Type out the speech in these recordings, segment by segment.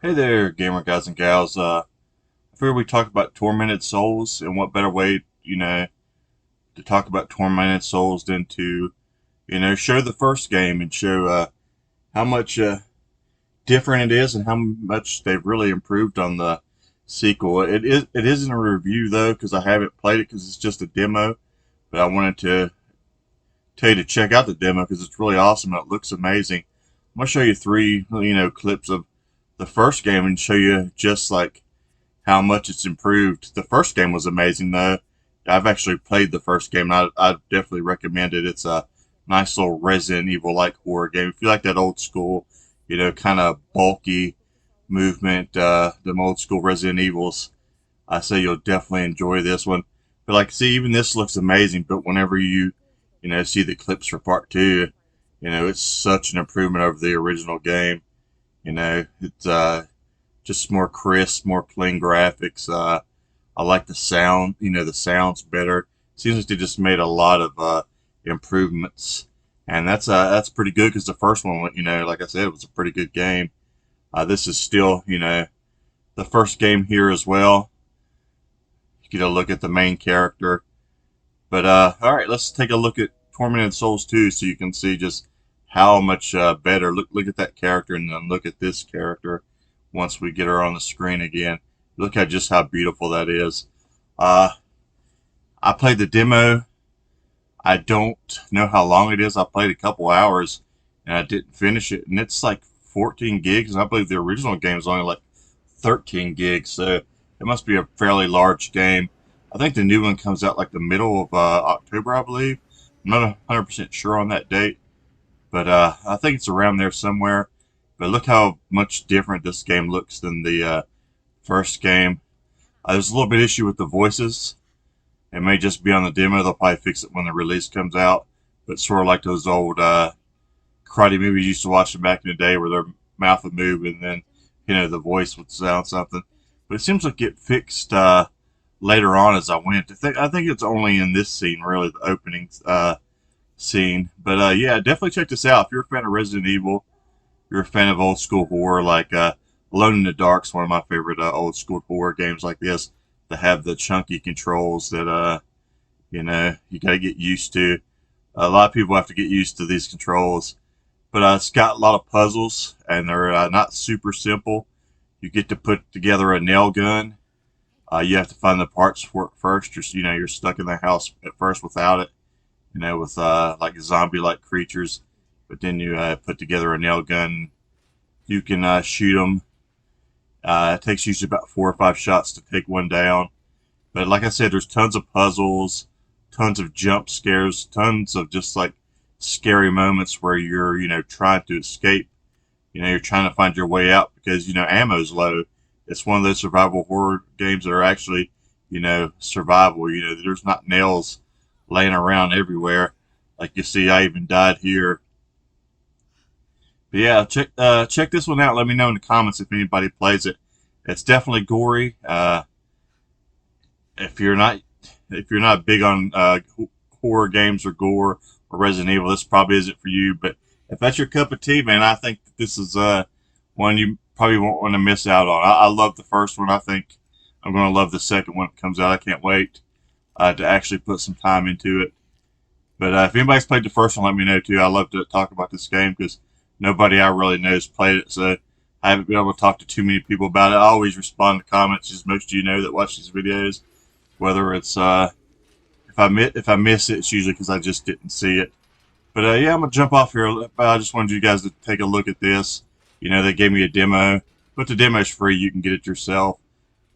Hey there, gamer guys and gals. I figured we talk about Tormented Souls, and what better way, to talk about Tormented Souls than to, show the first game and show how much different it is and how much they've really improved on the sequel. It isn't a review though, because I haven't played it because it's just a demo. But I wanted to tell you to check out the demo because it's really awesome and it looks amazing. I'm gonna show you three, clips of the first game and show you just like how much it's improved. The first game was amazing though. I've actually played the first game and I definitely recommend it. It's a nice little Resident Evil like horror game. If you like that old school, kind of bulky movement, them old school Resident Evils, I say you'll definitely enjoy this one. But like, see, even this looks amazing. But whenever you see the clips for part two, it's such an improvement over the original game. It's just more crisp, more clean graphics. I like the sound. The sound's better. Seems like they just made a lot of improvements, and that's pretty good because the first one, like I said, it was a pretty good game. This is still, the first game here as well. You get a look at the main character. But all right, let's take a look at Tormented Souls 2 so you can see just how much better. Look at that character and then look at this character once we get her on the screen again. Look at just how beautiful that is. I played the demo. I don't know how long it is. I played a couple hours and I didn't finish it. And it's like 14 gigs. And I believe the original game is only like 13 gigs. So it must be a fairly large game. I think the new one comes out like the middle of October, I believe. I'm not 100% sure on that date. But I think it's around there somewhere. But look how much different this game looks than the first game. There's a little bit issue with the voices. It may just be on the demo. They'll probably fix it when the release comes out. But sort of like those old karate movies you used to watch back in the day where their mouth would move and then, the voice would sound something. But it seems like it fixed later on as I went. I think it's only in this scene, really, the opening scene. But yeah, definitely check this out. If you're a fan of Resident Evil, you're a fan of old school horror, like Alone in the Dark is one of my favorite old school horror games like this that have the chunky controls that you gotta get used to. A lot of people have to get used to these controls, but it's got a lot of puzzles and they're not super simple. You get to put together a nail gun. You have to find the parts for it first. You're stuck in the house at first without it. With like zombie-like creatures, but then you put together a nail gun. You can shoot them. It takes usually about 4 or 5 shots to take one down. But like I said, there's tons of puzzles, tons of jump scares, tons of just like scary moments where you're, trying to escape. You're trying to find your way out because, ammo's low. It's one of those survival horror games that are actually, survival. There's not nails laying around everywhere. Like you see, I even died here. But yeah, check this one out. Let me know in the comments if anybody plays it. It's definitely gory. If you're not big on horror games or gore or Resident Evil, this probably isn't for you. But if that's your cup of tea, man, I think that this is one you probably won't want to miss out on. I love the first one. I think I'm going to love the second one when it comes out. I can't wait to actually put some time into it. But if anybody's played the first one, let me know too. I love to talk about this game because nobody I really know has played it. So I haven't been able to talk to too many people about it. I always respond to comments, as most of you know that watch these videos. Whether it's if I miss it, it's usually because I just didn't see it. But yeah, I'm gonna jump off here. I just wanted you guys to take a look at this. They gave me a demo, but the demo's free. You can get it yourself.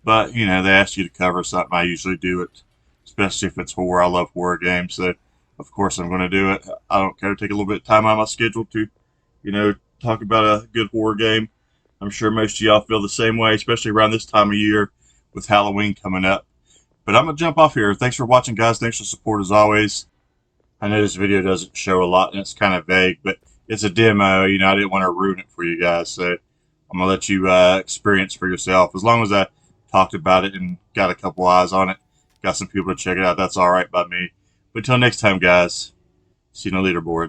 But they ask you to cover something. I usually do it, especially if it's horror. I love horror games, so of course I'm going to do it. I don't care to take a little bit of time out of my schedule to, talk about a good horror game. I'm sure most of y'all feel the same way, especially around this time of year with Halloween coming up. But I'm going to jump off here. Thanks for watching, guys. Thanks for the support as always. I know this video doesn't show a lot and it's kind of vague, but it's a demo. I didn't want to ruin it for you guys, so I'm going to let you experience for yourself. As long as I talked about it and got a couple eyes on it, got some people to check it out, that's all right by me. But until next time, guys, see you on the leaderboard.